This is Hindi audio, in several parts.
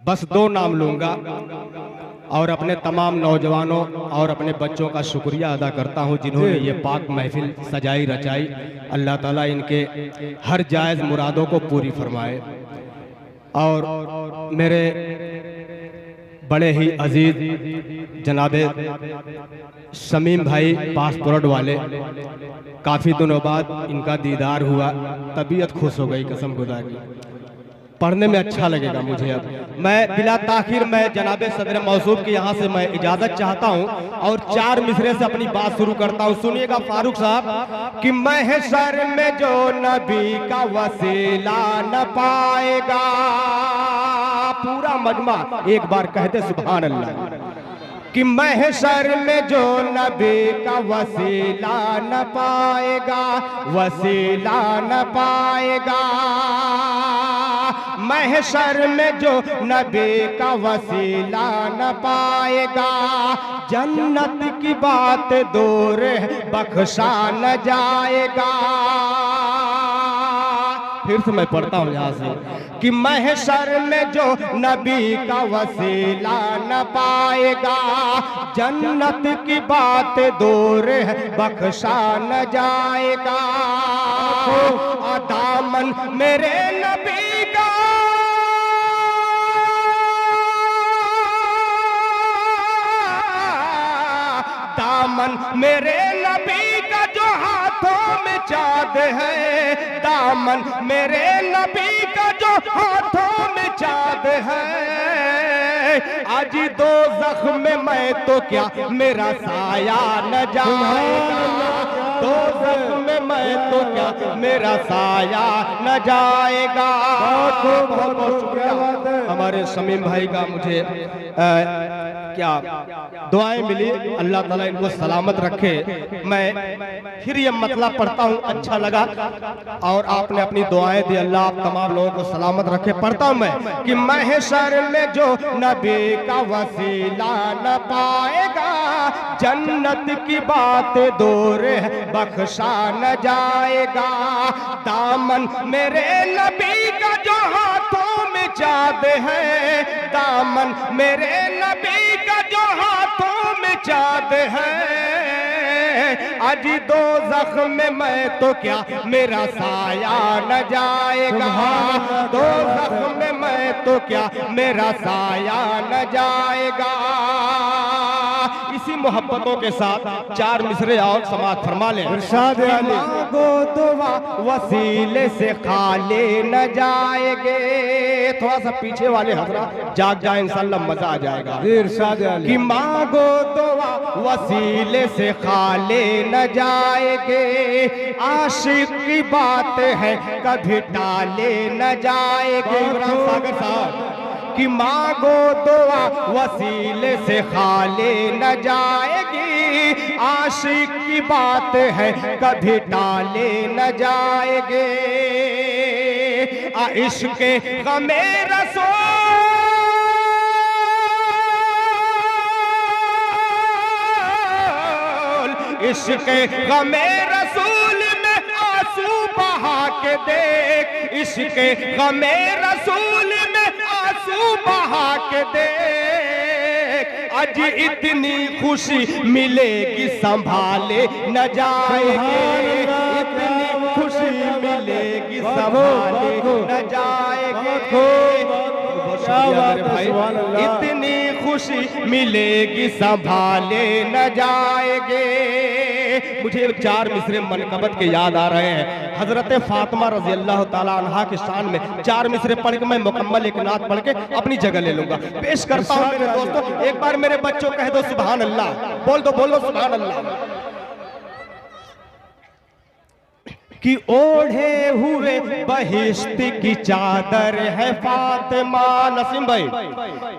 बस दो नाम लूँगा और अपने तमाम नौजवानों और अपने बच्चों का शुक्रिया अदा करता हूँ जिन्होंने ये पाक महफिल सजाई रचाई। अल्लाह ताला इनके हर जायज़ मुरादों को पूरी फरमाए। और मेरे बड़े ही अजीज जनाबे शमीम भाई पासपोर्ट वाले, काफ़ी दिनों बाद इनका दीदार हुआ, तबीयत खुश हो गई कसम खुदा की। पढ़ने में अच्छा लगेगा मुझे। अब मैं बिला ताखिर मैं जनाबे सदर मौसूफ के यहाँ से मैं इजाज़त चाहता हूँ और 4 मिसरे से अपनी बात शुरू करता हूँ। सुनिएगा फारूक साहब कि महशर में जो नबी का वसीला न पाएगा, पूरा मजमा एक बार कहते सुभान अल्लाह, कि महशर में जो नबी का वसीला न पाएगा, वसीला न पाएगा। महशर में जो नबी का वसीला न पाएगा, जन्नत की बात दूर है बख्शा न जाएगा। फिर से मैं पढ़ता हूँ यहाँ से कि महशर में जो नबी का वसीला न पाएगा, जन्नत की बात दूर है बख्शा न जाएगा। दामन मेरे नबी का दामन मेरे नबी का जो हाथों में चाँद है, दामन मेरे नबी का जो हाथों में चाँद है। आज दो जख्म में मैं तो क्या मेरा साया न जाएगा, दो जख्म में मैं तो क्या मेरा साया न जाएगा। बहुत बहुत शुक्रिया हमारे शमीम भाई का। मुझे क्या दुआएं मिली, अल्लाह ताला इनको सलामत रखे। मैं फिर ये मतलब पढ़ता हूँ, अच्छा लगा और आपने अपनी दुआएं दी, अल्लाह आप तमाम लोगों को सलामत रखे। पढ़ता हूँ मैं कि महशर में जो नबी का वसीला न पाएगा, जन्नत की बात दूर है बख्शा न जाएगा। दामन मेरे नबी का जो हाथों में चाँद है, दामन मेरे नबी का जो हाथों में चाँद है। आज दो जख्म में मैं तो क्या मेरा साया न जाएगा, दो जख्म में मैं तो क्या मेरा साया न जाएगा। इसी मोहब्बतों के साथ 4 मिसरे और समाप्त फरमा लें। इरशाद अली गो दुआ वसीले से खाली न जाएंगे। थोड़ा सा पीछे वाले हजरात जाग जाए, इंशाअल्लाह मजा आ जाएगा। इरशाद अली कि मांगो दुआ वसीले से खाली न जाएंगे, आशिक की बात है कभी टाले न जाएंगे। सागर साहब कि मांगो दुआ वसीले से खाली न जाएगी, आशिक की बात है कभी टाले न जाएंगे। इश्क़ ग़मे रसूल, इश्क़ ग़मे रसूल में आंसू बहा के देख, इश्क़ ग़मे रसूल में आंसू बहा के देख। आज इतनी खुशी मिलेगी संभाले न जाएगी, इतनी खुशी मिलेगी संभाले न जाएगी। भाई इतनी खुशी मिलेगी संभाले न जाएंगे। मुझे 4 मिसरे मनकबत के याद आ रहे हैं। हजरत फातिमा रजी अल्लाह ताला अन्हा के शान में 4 मिसरे पढ़ के मैं मुकम्मल एक नात पढ़ के अपनी जगह ले लूंगा। पेश करता हूँ मेरे दोस्तों, एक बार मेरे बच्चों कह दो सुभान अल्लाह, बोल दो, बोलो सुभान अल्लाह। कि ओढ़े हुए बहिश्त की चादर है फातिमा, नसीम भाई,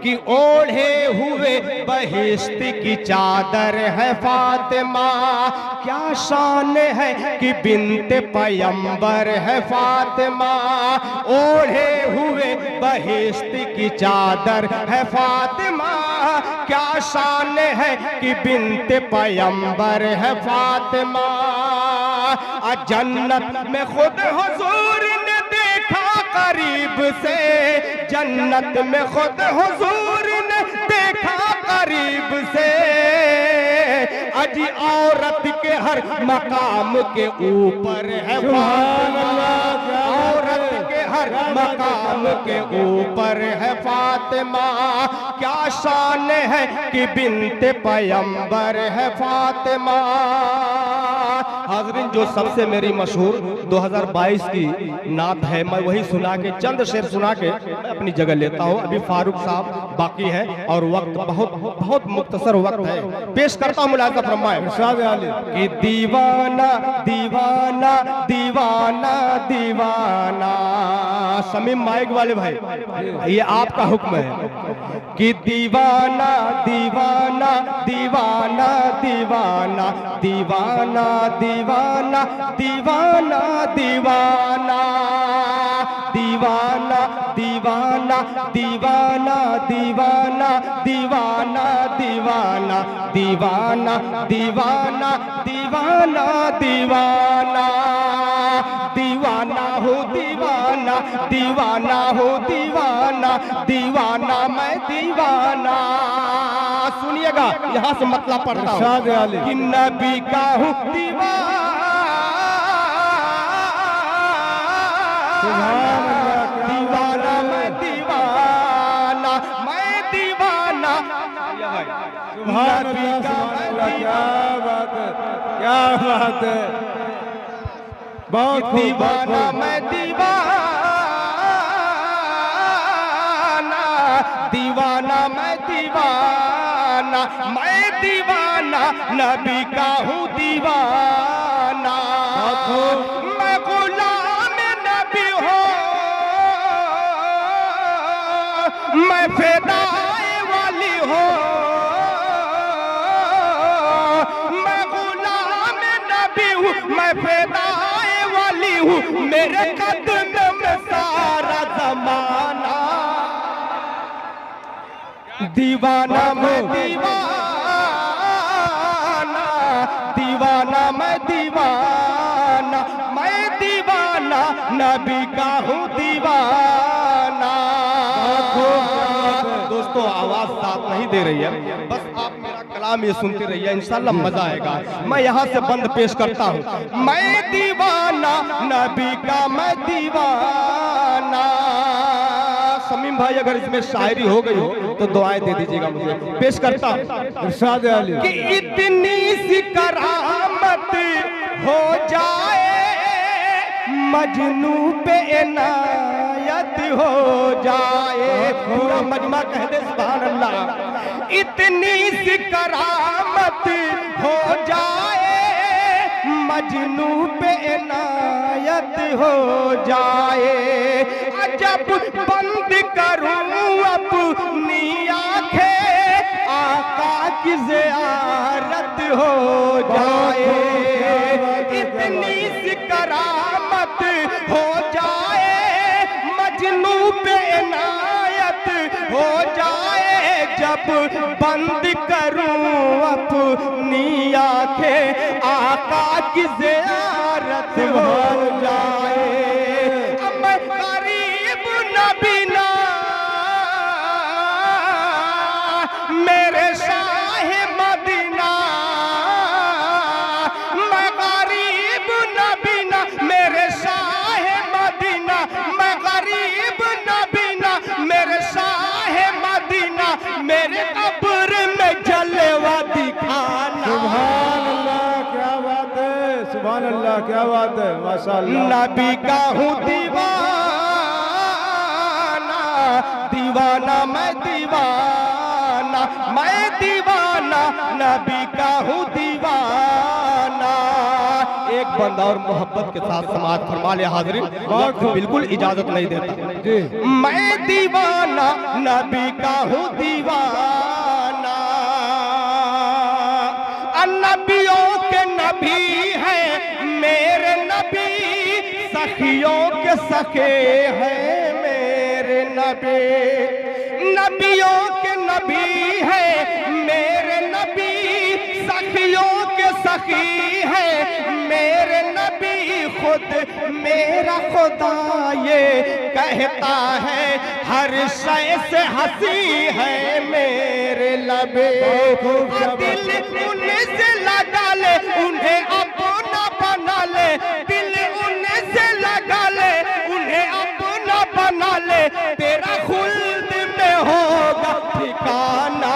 कि ओढ़े हुए बहिश्त की चादर है फातिमा। क्या शान है कि बिन्ते पैगंबर है फातिमा, ओढ़े हुए बहिश्त की चादर है फातिमा। क्या शान है कि बिन्ते पैगंबर है फातिमा। जन्नत में खुद हुजूर ने देखा करीब से, जन्नत में खुद हुजूर ने देखा करीब से। अजी औरत के हर मकाम के ऊपर है फातिमा, औरत के हर मकाम के ऊपर है फातिमा। क्या शान है कि बिन्ते पैगंबर है फातिमा। हाज़रीन, जो सबसे मेरी मशहूर 2022 की नात है, मैं वही सुना के, चंद शेर सुना के मैं अपनी जगह लेता हूँ। अभी फारूक साहब बाकी है और वक्त बहुत बहुत मुख्तसर वक्त है। पेश करता हूँ, मुलाज़ा फरमाएं कि दीवाना दीवाना दीवाना दीवाना। समीम माइक वाले भाई, ये आपका हुक्म है कि दीवाना दीवाना दीवाना दीवाना दीवाना दीवाना दीवाना दीवाना दीवाना दीवाना दीवाना दीवाना दीवाना दीवाना दीवाना दीवाना दीवाना दीवाना दीवाना हो दीवाना, दीवाना हो दीवाना, दीवाना मैं दीवाना। सुनिएगा, यहाँ से मतलब पढ़ता हूँ कि नबी का हूँ दीवाना, दीवाना मैं दीवाना, मैं दीवाना। नबी का क्या बात है, क्या बात है, बहुत दीवाना मैं दीवाना, दीवाना मैं दीवाना, मैं दीवाना नबी का हूँ दीवाना। मैं गुलाम नबी हो, मैं फिदाए वाली हो, मैं गुलाम नबी हूँ, मैं फिदाए वाली हूँ, मेरे कदम में सारा जमाना। दीवाना मैं दीवाना, दीवाना मैं दीवाना, मैं दीवाना नबी का हूँ दीवाना। दोस्तों, आवाज साथ नहीं दे रही है, बस आप मेरा कलाम ये सुनते रहिए, इंशाल्लाह मजा आएगा। मैं यहाँ से बंद पेश करता हूँ। मैं दीवाना नबी का, मैं दीवाना। समीम भाई, अगर इसमें शायरी हो गई हो तो दुआएं दे दीजिएगा मुझे। पेश करता इरशाद अली कि इतनी सी करामत हो जाए, मजनू पे इनायत हो जाए। पूरा मजमा कह दे सुभान अल्लाह। इतनी सी करामत हो जाए, मजनू पे इनायत हो जाए। जब बंद करूं अपनी आंखें, आका की ज़ियारत हो जाए। इतनी सी करामत हो जाए, मजनू पे इनायत हो जाए। जब बंद करूं अपनी आंखें, आका की ज़ियारत हो जाए। मेरे कब्र में जलवा दिखाना। सुभान अल्लाह, क्या बात है, सुभान अल्लाह, क्या बात है, माशाअल्लाह। नबी का हूँ दीवाना, दीवाना मैं दीवाना, मैं दीवाना नबी का हूँ दीवाना। एक बंदा और मोहब्बत के साथ समाज फरमा ले हाज़रीन, वक्त बिल्कुल इजाजत नहीं देता। मैं दीवाना नबी का हूँ दीवाना। नबियों के नबी हैं मेरे नबी, सखियों के सखे हैं मेरे नबी। नबियों के नबी हैं मेरे नबी, सखियों के सखी हैं मेरे नबी। खुद मेरे मेरा खुदा ये कहता है हर शय से हंसी है मेरे लबे। दिल उनसे लगा ले उन्हें अपना बना ले, दिल उनसे लगा ले उन्हें अपना बना ले, तेरा खुल्द में होगा ठिकाना।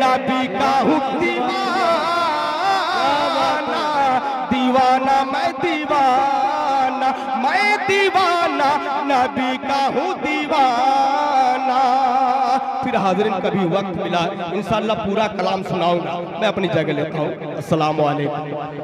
नबी का हूँ दीवाना, दीवाना मैं दीवाना, मैं दीवाना नबी का हूँ दीवाना। फिर हाज़रीन कभी वक्त मिला इंशाअल्लाह पूरा कलाम सुनाऊंगा। मैं अपनी जगह लेता हूँ। अस्सलामु अलैकुम।